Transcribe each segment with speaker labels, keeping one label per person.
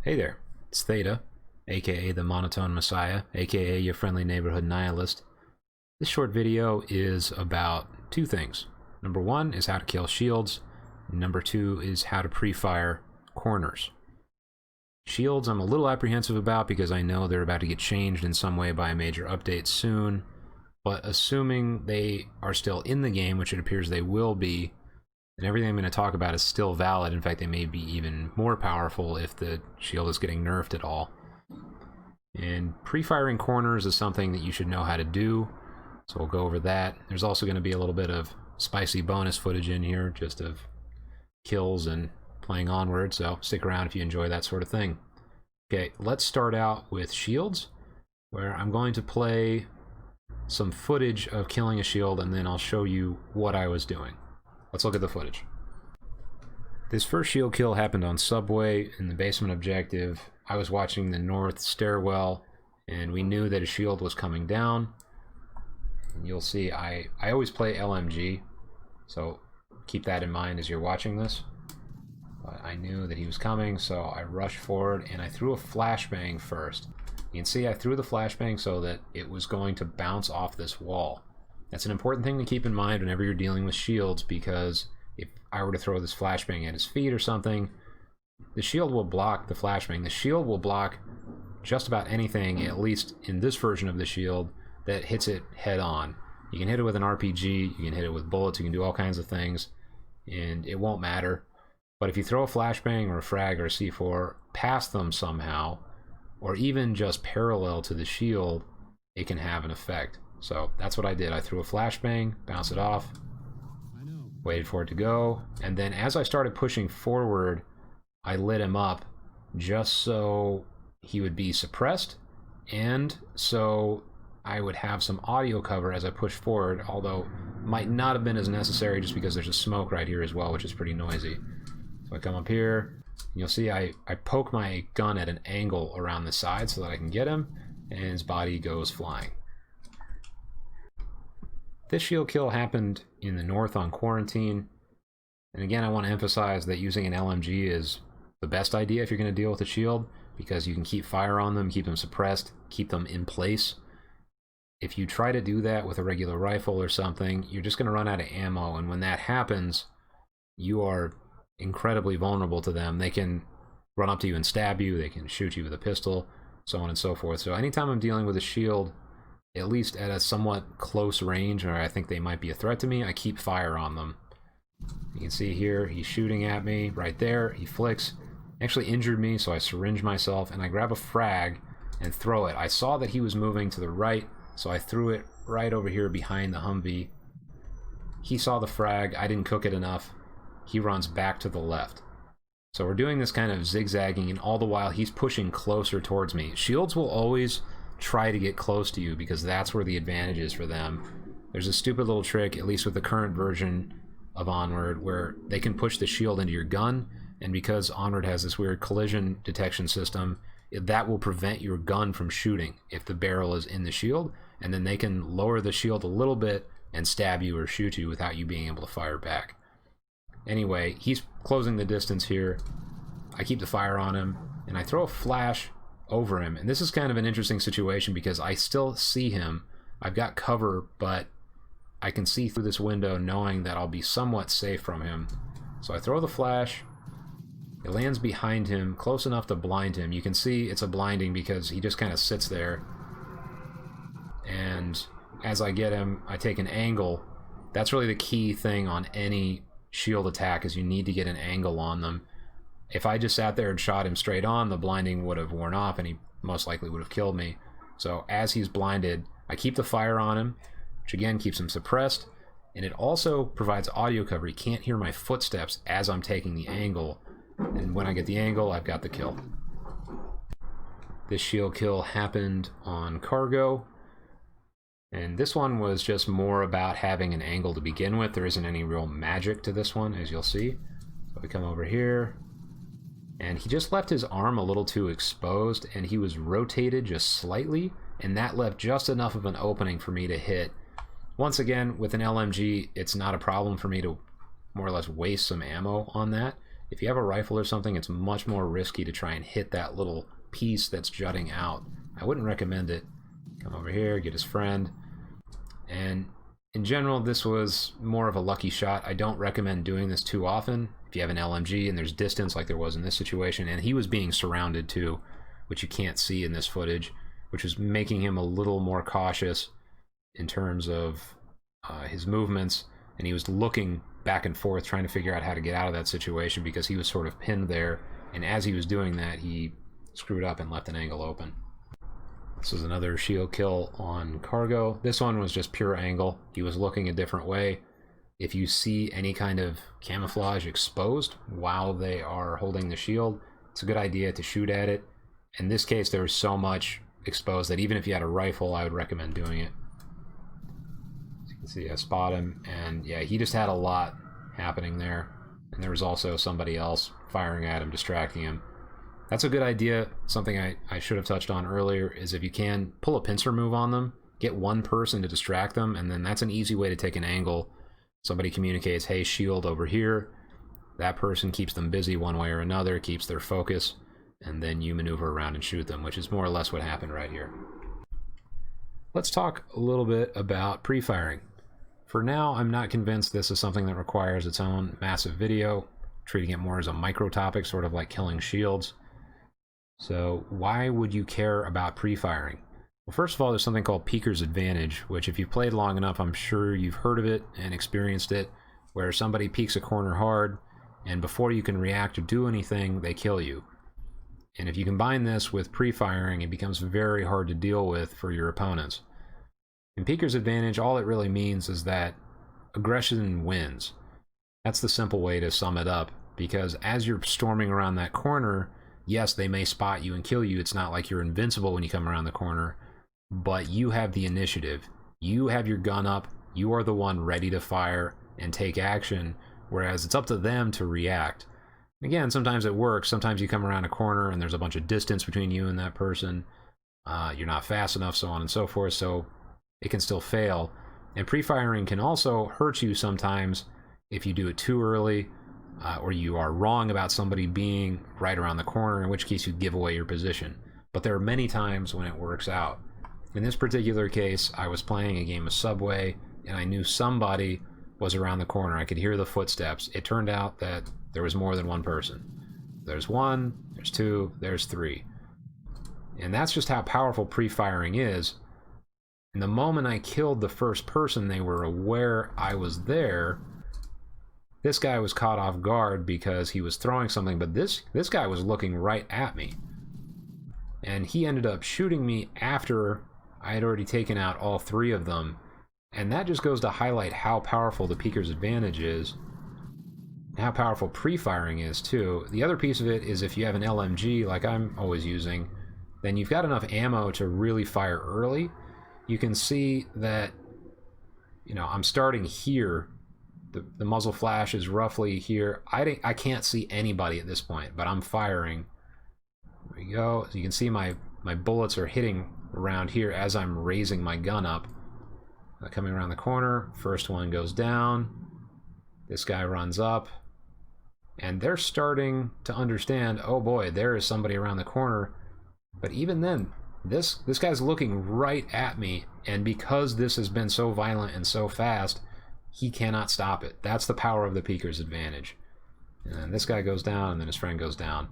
Speaker 1: Hey there, it's Theta, aka the Monotone Messiah, aka your friendly neighborhood nihilist. This short video is about two things. Number one is how to kill shields. Number two is how to pre-fire corners. Shields I'm a little apprehensive about because I know they're about to get changed in some way by a major update soon, but assuming they are still in the game, which it appears they will be, and everything I'm going to talk about is still valid. In fact, they may be even more powerful if the shield is getting nerfed at all. And pre-firing corners is something that you should know how to do, so we'll go over that. There's also going to be a little bit of spicy bonus footage in here, just of kills and playing Onward, so stick around if you enjoy that sort of thing. Okay, let's start out with shields, where I'm going to play some footage of killing a shield, and then I'll show you what I was doing. Let's look at the footage. This first shield kill happened on Subway in the basement objective. I was watching the north stairwell, and we knew that a shield was coming down. And you'll see I always play LMG, so keep that in mind as you're watching this. But I knew that he was coming, so I rushed forward, and I threw a flashbang first. You can see I threw the flashbang so that it was going to bounce off this wall. That's an important thing to keep in mind whenever you're dealing with shields, because if I were to throw this flashbang at his feet or something, the shield will block the flashbang. The shield will block just about anything, at least in this version of the shield, that hits it head on. You can hit it with an RPG, you can hit it with bullets, you can do all kinds of things, and it won't matter. But if you throw a flashbang or a frag or a C4 past them somehow, or even just parallel to the shield, it can have an effect. So that's what I did. I threw a flashbang, bounced it off, waited for it to go, and then as I started pushing forward, I lit him up just so he would be suppressed, and so I would have some audio cover as I pushed forward, although might not have been as necessary just because there's a smoke right here as well, which is pretty noisy. So I come up here, and you'll see I poke my gun at an angle around the side so that I can get him, and his body goes flying. This shield kill happened in the north on Quarantine, and again I want to emphasize that using an LMG is the best idea if you're going to deal with a shield, because you can keep fire on them, keep them suppressed, keep them in place. If you try to do that with a regular rifle or something, you're just going to run out of ammo, and when that happens, you are incredibly vulnerable to them. They can run up to you and stab you, they can shoot you with a pistol, so on and so forth. So anytime I'm dealing with a shield, at least at a somewhat close range, or I think they might be a threat to me, I keep fire on them. You can see here, he's shooting at me right there, he flicks, actually injured me, so I syringe myself, and I grab a frag and throw it. I saw that he was moving to the right, so I threw it right over here behind the Humvee. He saw the frag, I didn't cook it enough, he runs back to the left. So we're doing this kind of zigzagging, and all the while he's pushing closer towards me. Shields will always try to get close to you because that's where the advantage is for them. There's a stupid little trick, at least with the current version of Onward, where they can push the shield into your gun, and because Onward has this weird collision detection system, that will prevent your gun from shooting if the barrel is in the shield, and then they can lower the shield a little bit and stab you or shoot you without you being able to fire back. Anyway, he's closing the distance here. I keep the fire on him, and I throw a flash over him, and this is kind of an interesting situation because I still see him. I've got cover, but I can see through this window knowing that I'll be somewhat safe from him. So I throw the flash, it lands behind him, close enough to blind him. You can see it's a blinding because he just kind of sits there, and as I get him, I take an angle. That's really the key thing on any shield attack, is you need to get an angle on them. If I just sat there and shot him straight on, the blinding would have worn off and he most likely would have killed me. So as he's blinded, I keep the fire on him, which again keeps him suppressed, and it also provides audio cover. He can't hear my footsteps as I'm taking the angle, and when I get the angle, I've got the kill. This shield kill happened on Cargo, and this one was just more about having an angle to begin with. There isn't any real magic to this one, as you'll see. So we come over here, and he just left his arm a little too exposed, and he was rotated just slightly, and that left just enough of an opening for me to hit. Once again, with an LMG, it's not a problem for me to more or less waste some ammo on that. If you have a rifle or something, it's much more risky to try and hit that little piece that's jutting out. I wouldn't recommend it. Come over here, get his friend. And in general, this was more of a lucky shot. I don't recommend doing this too often. If you have an LMG and there's distance like there was in this situation, and he was being surrounded too, which you can't see in this footage, which was making him a little more cautious in terms of his movements, and he was looking back and forth trying to figure out how to get out of that situation because he was sort of pinned there, and as he was doing that, he screwed up and left an angle open. This is another shield kill on cargo. This one was just pure angle. He was looking a different way. If you see any kind of camouflage exposed while they are holding the shield, it's a good idea to shoot at it. In this case, there was so much exposed that even if you had a rifle, I would recommend doing it. As you can see, I spot him, and yeah, he just had a lot happening there. And there was also somebody else firing at him, distracting him. That's a good idea. Something I should have touched on earlier is if you can, pull a pincer move on them, get one person to distract them, and then that's an easy way to take an angle. Somebody communicates, hey, shield over here. That person keeps them busy one way or another, keeps their focus, and then you maneuver around and shoot them, which is more or less what happened right here. Let's talk a little bit about pre-firing. For now, I'm not convinced this is something that requires its own massive video, treating it more as a micro topic, sort of like killing shields. So why would you care about pre-firing? Well, first of all, there's something called peeker's advantage, which if you've played long enough, I'm sure you've heard of it and experienced it, where somebody peeks a corner hard, and before you can react or do anything, they kill you. And if you combine this with pre-firing, it becomes very hard to deal with for your opponents. In peeker's advantage, all it really means is that aggression wins. That's the simple way to sum it up, because as you're storming around that corner, yes, they may spot you and kill you. It's not like you're invincible when you come around the corner, but you have the initiative. You have your gun up. You are the one ready to fire and take action, whereas it's up to them to react. Again, sometimes it works. Sometimes you come around a corner and there's a bunch of distance between you and that person. You're not fast enough, so on and so forth, so it can still fail. And pre-firing can also hurt you sometimes if you do it too early, or you are wrong about somebody being right around the corner, in which case you give away your position. But there are many times when it works out. In this particular case, I was playing a game of Subway, and I knew somebody was around the corner. I could hear the footsteps. It turned out that there was more than one person. There's one, there's two, there's three. And that's just how powerful pre-firing is. And the moment I killed the first person, they were aware I was there. This guy was caught off guard because he was throwing something, but this guy was looking right at me. And he ended up shooting me after I had already taken out all three of them. And that just goes to highlight how powerful the peeker's advantage is, and how powerful pre-firing is too. The other piece of it is if you have an LMG like I'm always using, then you've got enough ammo to really fire early. You can see that, you know, I'm starting here. The muzzle flash is roughly here. I can't see anybody at this point, but I'm firing. There we go. So you can see my bullets are hitting around here as I'm raising my gun up. Coming around the corner, first one goes down. This guy runs up. And they're starting to understand, oh boy, there is somebody around the corner. But even then, this guy's looking right at me, and because this has been so violent and so fast, he cannot stop it. That's the power of the peeker's advantage. And this guy goes down, and then his friend goes down.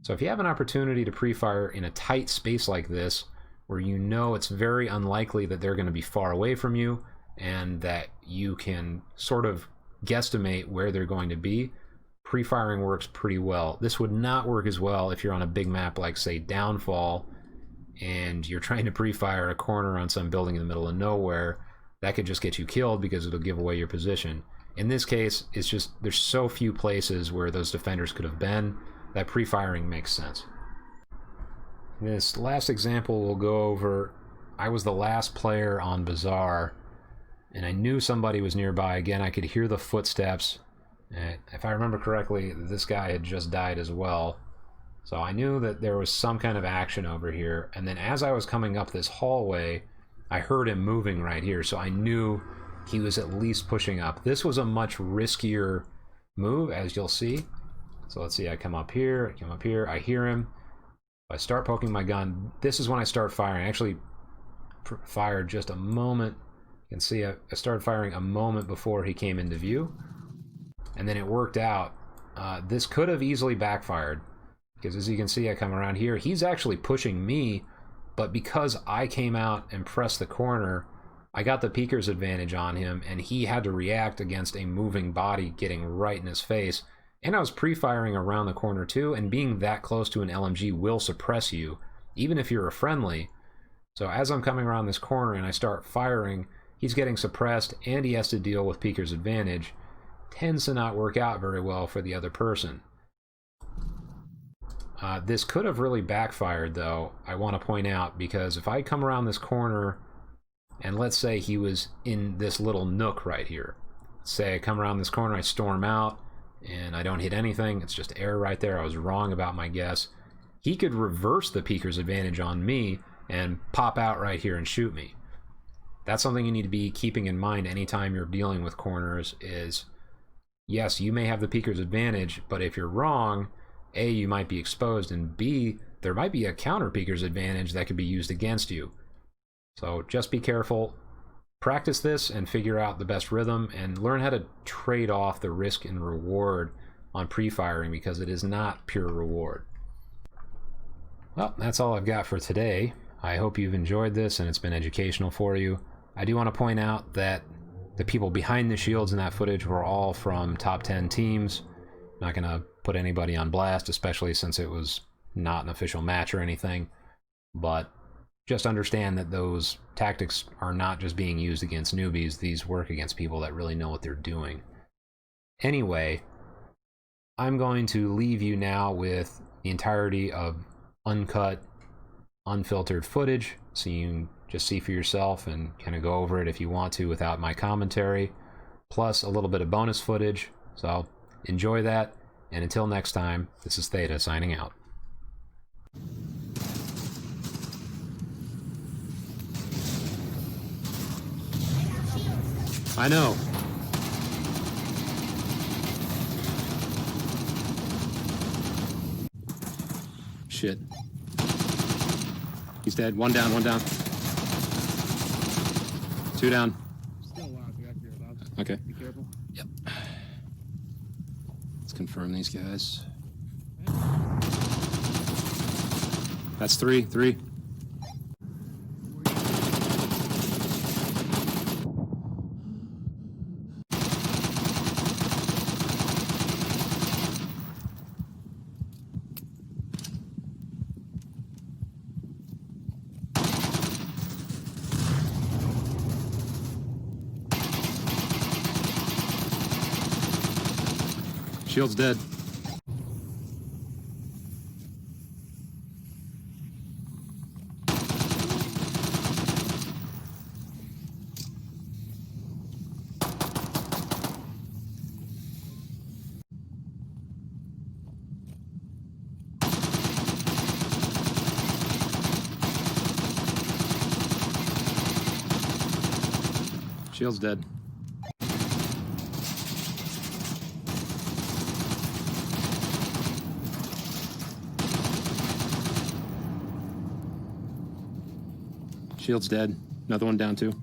Speaker 1: So if you have an opportunity to pre-fire in a tight space like this, where you know it's very unlikely that they're going to be far away from you, and that you can sort of guesstimate where they're going to be, pre-firing works pretty well. This would not work as well if you're on a big map like, say, Downfall, and you're trying to pre-fire a corner on some building in the middle of nowhere. That could just get you killed because it'll give away your position. In this case, it's just there's so few places where those defenders could have been that pre-firing makes sense. This last example we'll go over, I was the last player on Bazaar, and I knew somebody was nearby. Again, I could hear the footsteps. And if I remember correctly, this guy had just died as well. So I knew that there was some kind of action over here. And then as I was coming up this hallway, I heard him moving right here. So I knew he was at least pushing up. This was a much riskier move, as you'll see. So let's see, I come up here, I hear him. I start poking my gun. This is when I start firing. I actually fired just a moment. You can see I started firing a moment before he came into view. And then it worked out. This could have easily backfired, because as you can see, I come around here. He's actually pushing me, but because I came out and pressed the corner, I got the peeker's advantage on him, and he had to react against a moving body getting right in his face. And I was pre-firing around the corner too, and being that close to an LMG will suppress you, even if you're a friendly. So as I'm coming around this corner and I start firing, he's getting suppressed, and he has to deal with peeker's advantage. Tends to not work out very well for the other person. This could have really backfired, though, I want to point out, because if I come around this corner, and let's say he was in this little nook right here. Say I come around this corner, I storm out, and I don't hit anything. It's just air right there. I was wrong about my guess. He could reverse the peeker's advantage on me and pop out right here and shoot me. That's something you need to be keeping in mind anytime you're dealing with corners is, yes, you may have the peeker's advantage, but if you're wrong, A, you might be exposed, and B, there might be a counter peeker's advantage that could be used against you. So just be careful. Practice this and figure out the best rhythm, and learn how to trade off the risk and reward on pre-firing, because it is not pure reward. Well, that's all I've got for today. I hope you've enjoyed this and it's been educational for you. I do want to point out that the people behind the shields in that footage were all from top 10 teams. Not going to put anybody on blast, especially since it was not an official match or anything. But just understand that those tactics are not just being used against newbies. These work against people that really know what they're doing. Anyway, I'm going to leave you now with the entirety of uncut, unfiltered footage, so you can just see for yourself and kind of go over it if you want to without my commentary, plus a little bit of bonus footage. So enjoy that, and until next time, this is Theta signing out. I know. Shit. He's dead. One down, one down. Two down.
Speaker 2: Still alive. We got to be allowed.
Speaker 1: Okay.
Speaker 2: Be careful.
Speaker 1: Yep. Let's confirm these guys. That's three. Shield's dead. Shield's dead. Shield's dead. Another one down too.